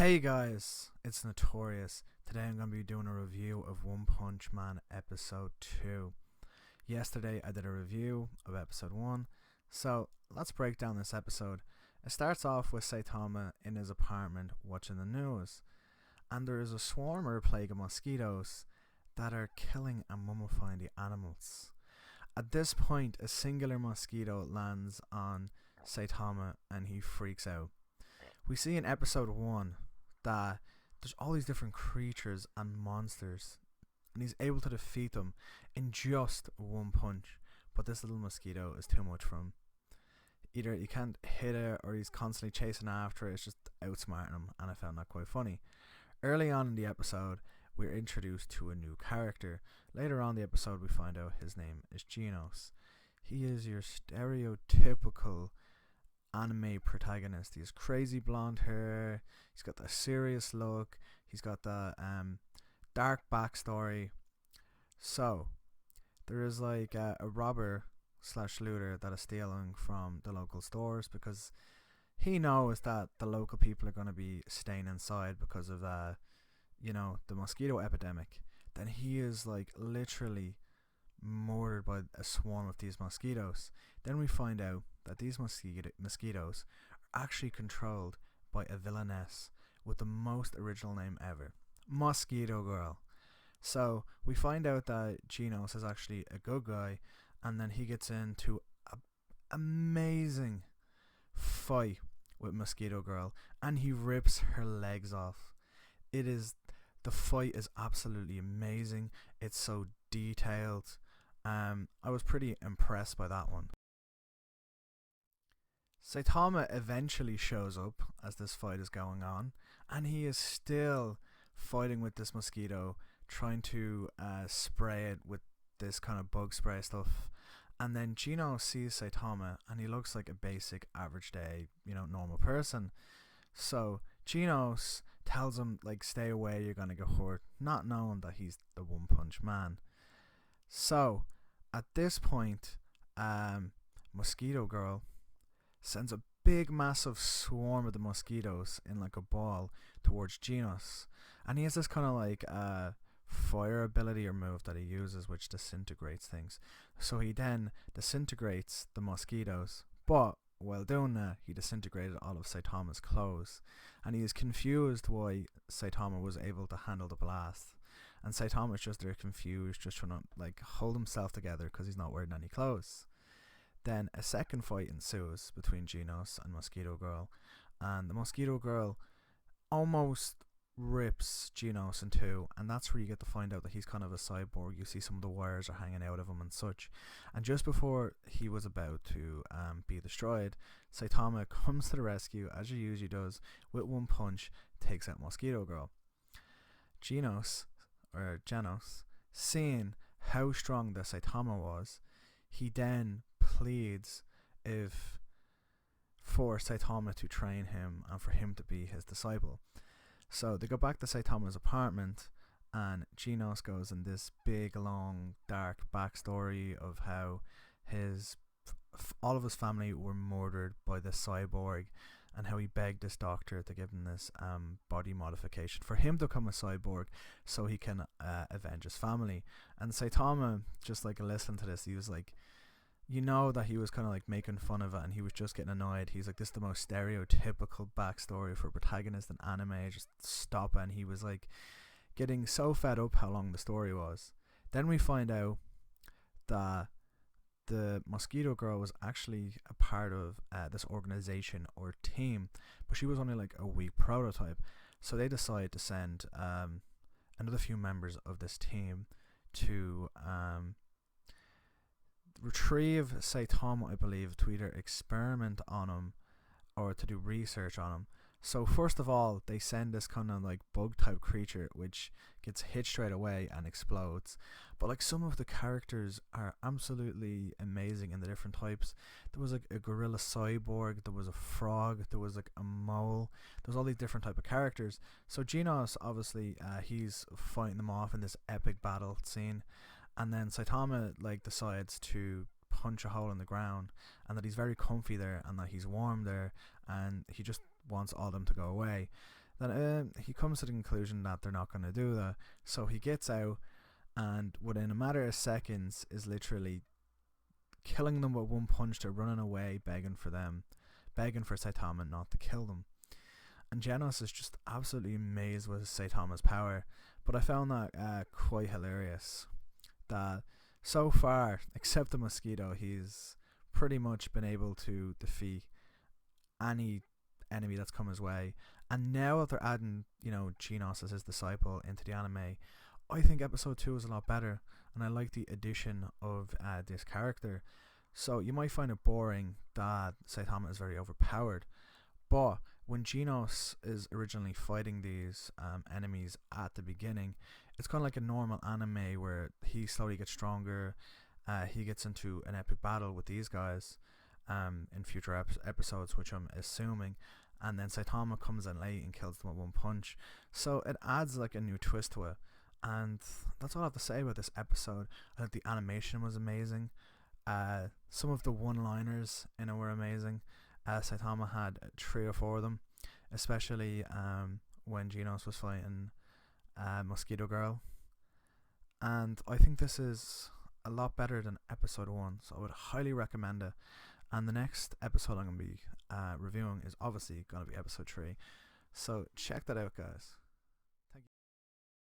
Hey guys, it's Notorious. Today I'm going to be doing a review of One Punch Man Episode 2. Yesterday I did a review of Episode 1, so let's break down this episode. It starts off with Saitama in his apartment watching the news, and there is a swarm or plague of mosquitoes that are killing and mummifying the animals. At this point, a singular mosquito lands on Saitama and he freaks out. We see in episode 1 that there's all these different creatures and monsters, and he's able to defeat them in just one punch. But this little mosquito is too much for him. Either he can't hit it or he's constantly chasing after it. It's just outsmarting him, and I found that quite funny. Early on in the episode, we're introduced to a new character. Later on in the episode, we find out his name is Genos. He is your stereotypical anime protagonist. He has crazy blonde hair, he's got that serious look, he's got that dark backstory. So there is like a robber slash looter that is stealing from the local stores because he knows that the local people are going to be staying inside because of the mosquito epidemic. Then he is like literally murdered by a swarm of these mosquitoes. Then we find out that these mosquitoes are actually controlled by a villainess with the most original name ever, Mosquitto Girl. So we find out that Genos is actually a good guy, and then he gets into an amazing fight with Mosquitto Girl, and he rips her legs off. The fight is absolutely amazing. It's so detailed. I was pretty impressed by that one. Saitama eventually shows up as this fight is going on, and he is still fighting with this mosquito, trying to spray it with this kind of bug spray stuff. And then Gino sees Saitama, and he looks like a basic, average day, normal person. So Genos tells him, like, stay away, you're gonna get hurt, not knowing that he's the One Punch Man. So at this point, Mosquitto Girl sends a big massive swarm of the mosquitoes in like a ball towards Genos, and he has this kind of like fire ability or move that he uses which disintegrates things. So he then disintegrates the mosquitoes, but while doing that he disintegrated all of Saitama's clothes, and he is confused why Saitama was able to handle the blast, and Saitama's just there confused, just trying to like hold himself together because he's not wearing any clothes. Then a second fight ensues between Genos and Mosquitto Girl, and the Mosquitto Girl almost rips Genos in two, and that's where you get to find out that he's kind of a cyborg. You see some of the wires are hanging out of him and such, and just before he was about to be destroyed, Saitama comes to the rescue, as he usually does, with one punch, takes out Mosquitto Girl. Genos, seeing how strong the Saitama was, he then pleads for Saitama to train him and for him to be his disciple. So they go back to Saitama's apartment, and Genos goes in this big, long, dark backstory of how all of his family were murdered by the cyborg, and how he begged this doctor to give him this body modification for him to become a cyborg so he can avenge his family. And Saitama, just like listening to this, he was like, that he was kind of like making fun of it, and he was just getting annoyed. He's like, this is the most stereotypical backstory for a protagonist in anime, just stop it. And he was like getting so fed up how long the story was. Then we find out that the Mosquitto Girl was actually a part of this organization or team, but she was only like a weak prototype. So they decide to send another few members of this team to retrieve Saitama, I believe, to either experiment on him or to do research on him. So first of all, they send this kind of like bug type creature which gets hit straight away and explodes. But like some of the characters are absolutely amazing in the different types. There was like a gorilla cyborg, there was a frog, there was like a mole. There's all these different type of characters. So Genos, obviously, he's fighting them off in this epic battle scene. And then Saitama like decides to punch a hole in the ground, and that he's very comfy there, and that he's warm there, and he just wants all them to go away. Then he comes to the conclusion that they're not going to do that. So he gets out, and within a matter of seconds is literally killing them with one punch. They're running away, begging for Saitama not to kill them. And Genos is just absolutely amazed with Saitama's power. But I found that quite hilarious. That so far, except the Mosquitto, he's pretty much been able to defeat any enemy that's come his way. And now that they're adding, Genos as his disciple into the anime, I think episode 2 is a lot better, and I like the addition of this character. So you might find it boring that Saitama is very overpowered, but when Genos is originally fighting these enemies at the beginning, it's kind of like a normal anime where he slowly gets stronger. He gets into an epic battle with these guys in future episodes, which I'm assuming, and then Saitama comes in late and kills them with one punch. So it adds like a new twist to it, and that's all I have to say about this episode. I think the animation was amazing. Some of the one-liners in it were amazing. Saitama had 3 or 4 of them, especially when Genos was fighting Mosquitto Girl. And I think this is a lot better than episode 1, so I would highly recommend it. And the next episode I'm going to be reviewing is obviously going to be episode 3. So check that out, guys.